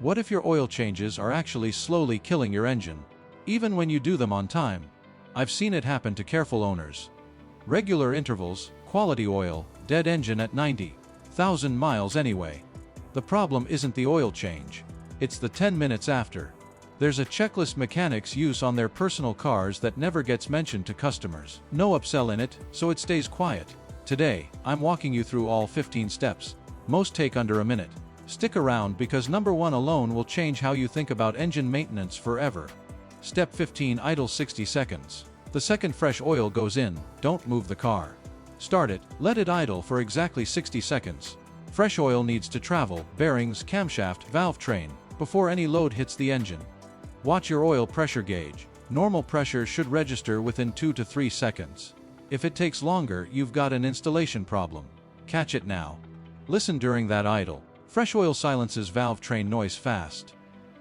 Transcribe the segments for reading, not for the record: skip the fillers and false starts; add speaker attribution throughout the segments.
Speaker 1: What if your oil changes are actually slowly killing your engine, even when you do them on time? I've seen it happen to careful owners. Regular intervals, quality oil, dead engine at 90,000 miles anyway. The problem isn't the oil change. It's the 10 minutes after. There's a checklist mechanics use on their personal cars that never gets mentioned to customers. No upsell in it, so it stays quiet. Today, I'm walking you through all 15 steps. Most take under a minute. Stick around because number 1 alone will change how you think about engine maintenance forever. Step 15: idle 60 seconds. The second fresh oil goes in, don't move the car. Start it, let it idle for exactly 60 seconds. Fresh oil needs to travel, bearings, camshaft, valve train, before any load hits the engine. Watch your oil pressure gauge. Normal pressure should register within 2 to 3 seconds. If it takes longer, you've got an installation problem. Catch it now. Listen during that idle. Fresh oil silences valve train noise fast.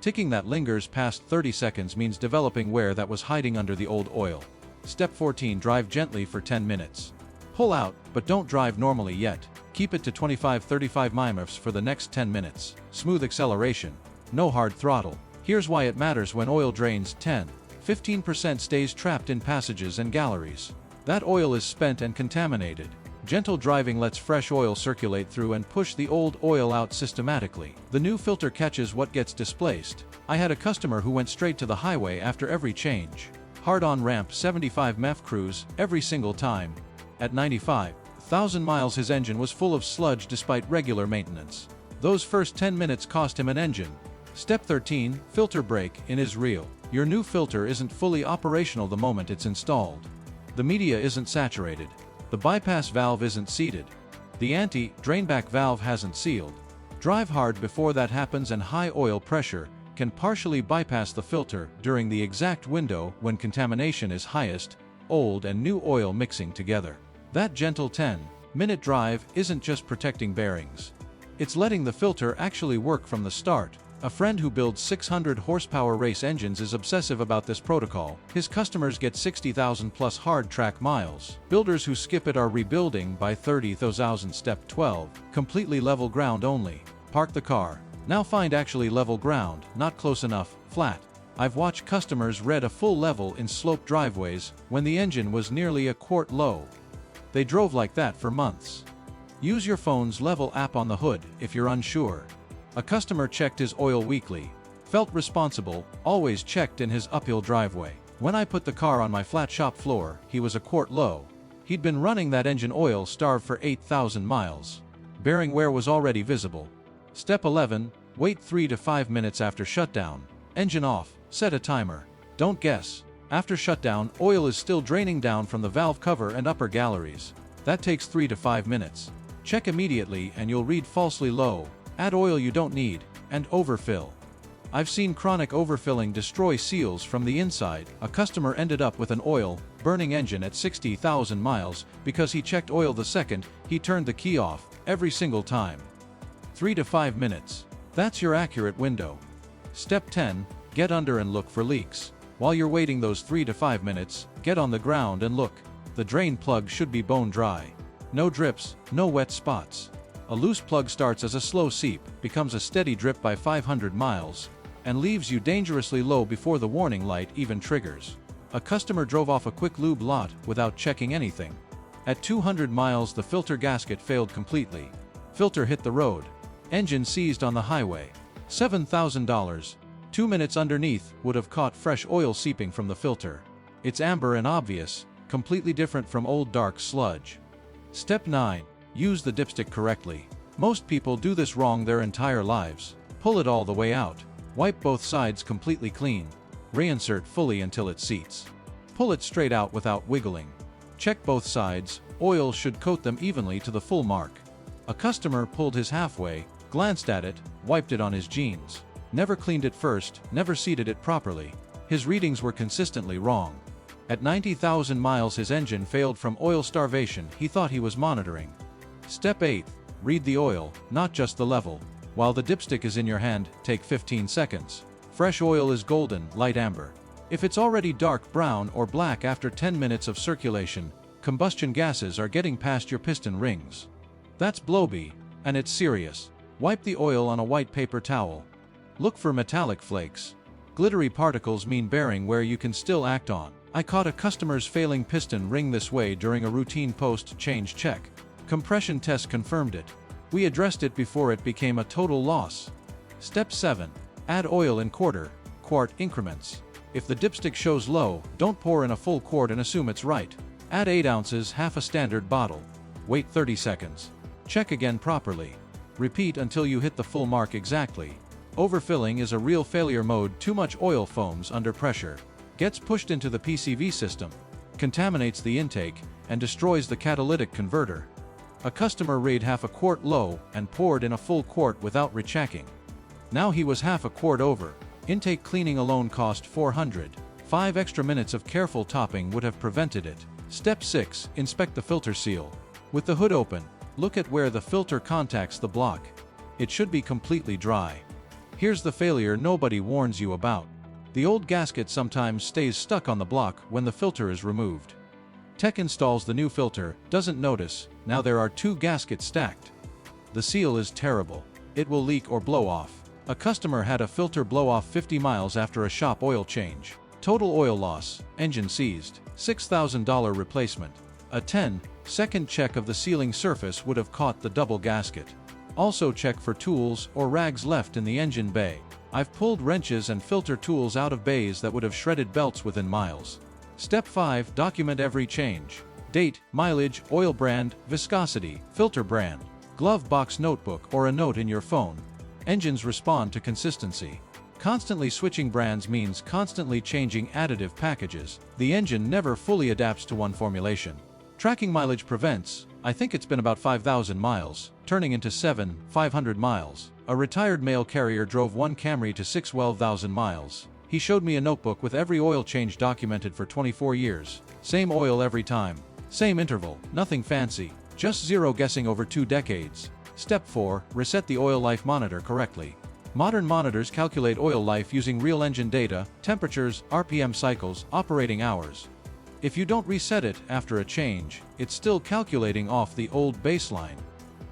Speaker 1: Ticking that lingers past 30 seconds means developing wear that was hiding under the old oil. Step 14: drive gently for 10 minutes. Pull out, but don't drive normally yet. Keep it to 25-35 mph for the next 10 minutes. Smooth acceleration. No hard throttle. Here's why it matters: when oil drains, 10–15% stays trapped in passages and galleries. That oil is spent and contaminated. Gentle driving lets fresh oil circulate through and push the old oil out systematically. The new filter catches what gets displaced. I had a customer who went straight to the highway after every change. Hard on ramp, 75 mph cruise, every single time. At 95,000 miles his engine was full of sludge despite regular maintenance. Those first 10 minutes cost him an engine. Step 13: filter break-in is real. Your new filter isn't fully operational the moment it's installed. The media isn't saturated. The bypass valve isn't seated. The anti-drainback valve hasn't sealed. Drive hard before that happens, and high oil pressure can partially bypass the filter during the exact window when contamination is highest, old and new oil mixing together. That gentle 10-minute drive isn't just protecting bearings. It's letting the filter actually work from the start. A friend who builds 600 horsepower race engines is obsessive about this protocol. His customers get 60,000 plus hard track miles. Builders who skip it are rebuilding by 30,000. Step 12: completely level ground only. Park the car. Now find actually level ground, not close enough, flat. I've watched customers red a full level in sloped driveways when the engine was nearly a quart low. They drove like that for months. Use your phone's level app on the hood if you're unsure. A customer checked his oil weekly. Felt responsible, always checked in his uphill driveway. When I put the car on my flat shop floor, he was a quart low. He'd been running that engine oil starved for 8,000 miles. Bearing wear was already visible. Step 11: wait 3 to 5 minutes after shutdown. Engine off, set a timer. Don't guess. After shutdown, oil is still draining down from the valve cover and upper galleries. That takes 3 to 5 minutes. Check immediately and you'll read falsely low, add oil you don't need, and overfill. I've seen chronic overfilling destroy seals from the inside. A customer ended up with an oil-burning engine at 60,000 miles because he checked oil the second he turned the key off, every single time. 3 to 5 minutes. That's your accurate window. Step 10: get under and look for leaks. While you're waiting those 3 to 5 minutes, get on the ground and look. The drain plug should be bone dry. No drips, no wet spots. A loose plug starts as a slow seep, becomes a steady drip by 500 miles, and leaves you dangerously low before the warning light even triggers. A customer drove off a quick lube lot without checking anything. At 200 miles the filter gasket failed completely. Filter hit the road. Engine seized on the highway. $7,000. 2 minutes underneath would have caught fresh oil seeping from the filter. It's amber and obvious, completely different from old dark sludge. Step 9: use the dipstick correctly. Most people do this wrong their entire lives. Pull it all the way out. Wipe both sides completely clean. Reinsert fully until it seats. Pull it straight out without wiggling. Check both sides. Oil should coat them evenly to the full mark. A customer pulled his halfway, glanced at it, wiped it on his jeans. Never cleaned it first, never seated it properly. His readings were consistently wrong. At 90,000 miles his engine failed from oil starvation he thought he was monitoring. Step 8: read the oil, not just the level. While the dipstick is in your hand, take 15 seconds. Fresh oil is golden, light amber. If it's already dark brown or black after 10 minutes of circulation, combustion gases are getting past your piston rings. That's blowby, and it's serious. Wipe the oil on a white paper towel. Look for metallic flakes. Glittery particles mean bearing where you can still act on. I caught a customer's failing piston ring this way during a routine post-change check. Compression test confirmed it. We addressed it before it became a total loss. Step 7. Add oil in quarter-quart increments. If the dipstick shows low, don't pour in a full quart and assume it's right. Add 8 ounces, half a standard bottle. Wait 30 seconds. Check again properly. Repeat until you hit the full mark exactly. Overfilling is a real failure mode. Too much oil foams under pressure. Gets pushed into the PCV system, contaminates the intake, and destroys the catalytic converter. A customer raid half a quart low and poured in a full quart without rechecking. Now he was half a quart over. Intake cleaning alone cost $400. 5 extra minutes of careful topping would have prevented it. Step 6. Inspect the filter seal. With the hood open, look at where the filter contacts the block. It should be completely dry. Here's the failure nobody warns you about. The old gasket sometimes stays stuck on the block when the filter is removed. Tech installs the new filter, doesn't notice, now there are 2 gaskets stacked. The seal is terrible. It will leak or blow off. A customer had a filter blow off 50 miles after a shop oil change. Total oil loss, engine seized, $6,000 replacement. A 10-second check of the sealing surface would have caught the double gasket. Also check for tools or rags left in the engine bay. I've pulled wrenches and filter tools out of bays that would have shredded belts within miles. Step 5. Document every change. Date, mileage, oil brand, viscosity, filter brand, glove box notebook or a note in your phone. Engines respond to consistency. Constantly switching brands means constantly changing additive packages. The engine never fully adapts to one formulation. Tracking mileage prevents, I think it's been about 5,000 miles, turning into 500 miles. A retired mail carrier drove one Camry to 12,000 miles. He showed me a notebook with every oil change documented for 24 years. Same oil every time. Same interval. Nothing fancy. Just zero guessing over 2 decades. Step 4. Reset the oil life monitor correctly. Modern monitors calculate oil life using real engine data, temperatures, RPM cycles, operating hours. If you don't reset it after a change, it's still calculating off the old baseline.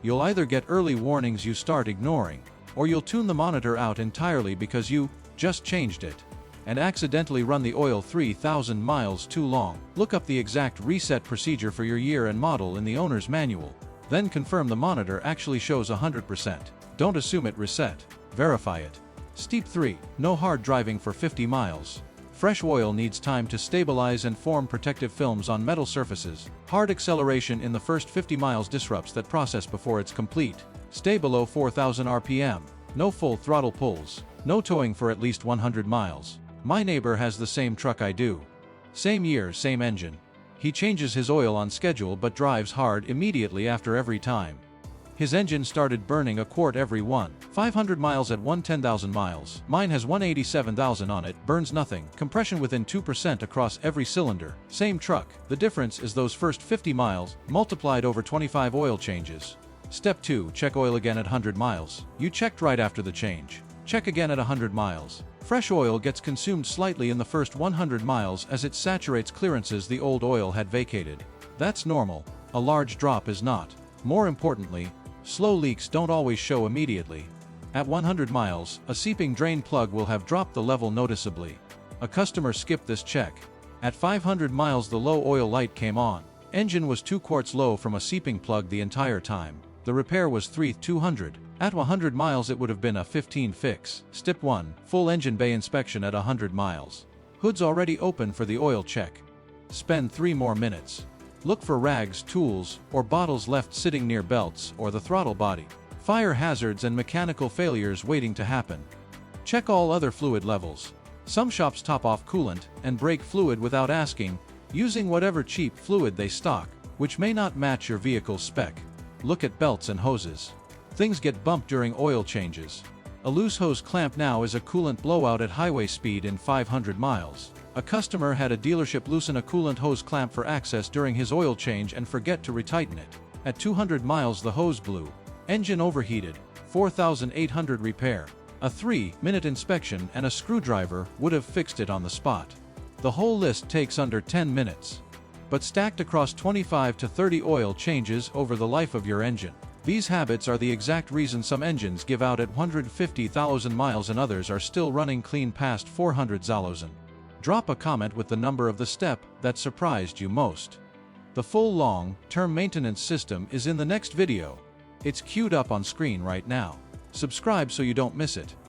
Speaker 1: You'll either get early warnings you start ignoring, or you'll tune the monitor out entirely because you just changed it and accidentally run the oil 3,000 miles too long. Look up the exact reset procedure for your year and model in the owner's manual. Then confirm the monitor actually shows 100%. Don't assume it reset. Verify it. Step 3. No hard driving for 50 miles. Fresh oil needs time to stabilize and form protective films on metal surfaces. Hard acceleration in the first 50 miles disrupts that process before it's complete. Stay below 4,000 RPM. No full throttle pulls. No towing for at least 100 miles. My neighbor has the same truck I do. Same year, same engine. He changes his oil on schedule but drives hard immediately after every time. His engine started burning a quart every 500 miles at 110,000 miles. Mine has 187,000 on it, burns nothing. Compression within 2% across every cylinder. Same truck. The difference is those first 50 miles, multiplied over 25 oil changes. Step 2. Check oil again at 100 miles. You checked right after the change. Check again at 100 miles. Fresh oil gets consumed slightly in the first 100 miles as it saturates clearances the old oil had vacated. That's normal. A large drop is not. More importantly, slow leaks don't always show immediately. At 100 miles, a seeping drain plug will have dropped the level noticeably. A customer skipped this check. At 500 miles the low oil light came on. Engine was 2 quarts low from a seeping plug the entire time. The repair was 3,200. At 100 miles it would have been a 15 fix. Step 1. Full engine bay inspection at 100 miles. Hood's already open for the oil check. Spend 3 more minutes. Look for rags, tools, or bottles left sitting near belts or the throttle body. Fire hazards and mechanical failures waiting to happen. Check all other fluid levels. Some shops top off coolant and break fluid without asking, using whatever cheap fluid they stock, which may not match your vehicle's spec. Look at belts and hoses. Things get bumped during oil changes. A loose hose clamp now is a coolant blowout at highway speed in 500 miles. A customer had a dealership loosen a coolant hose clamp for access during his oil change and forget to retighten it. At 200 miles the hose blew. Engine overheated. 4,800 repair. A 3-minute inspection and a screwdriver would have fixed it on the spot. The whole list takes under 10 minutes. But stacked across 25 to 30 oil changes over the life of your engine. These habits are the exact reason some engines give out at 150,000 miles and others are still running clean past 400,000. Drop a comment with the number of the step that surprised you most. The full long-term maintenance system is in the next video. It's queued up on screen right now. Subscribe so you don't miss it.